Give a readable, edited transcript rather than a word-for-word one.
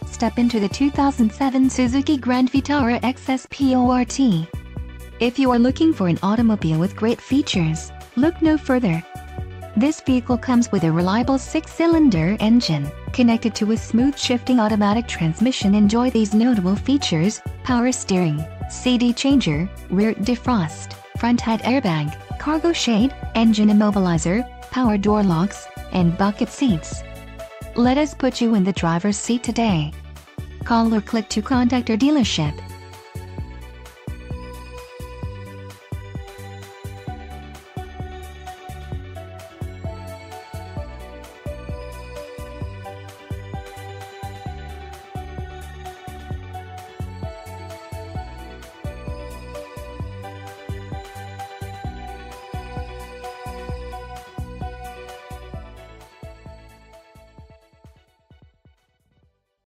Step into the 2007 Suzuki Grand Vitara XS Sport. If you are looking for an automobile with great features, look no further. This vehicle comes with a reliable 6-cylinder engine, connected to a smooth shifting automatic transmission. Enjoy these notable features: power steering, CD changer, rear defrost, front head airbag, cargo shade, engine immobilizer, power door locks, and bucket seats. Let us put you in the driver's seat today. Call or click to contact our dealership.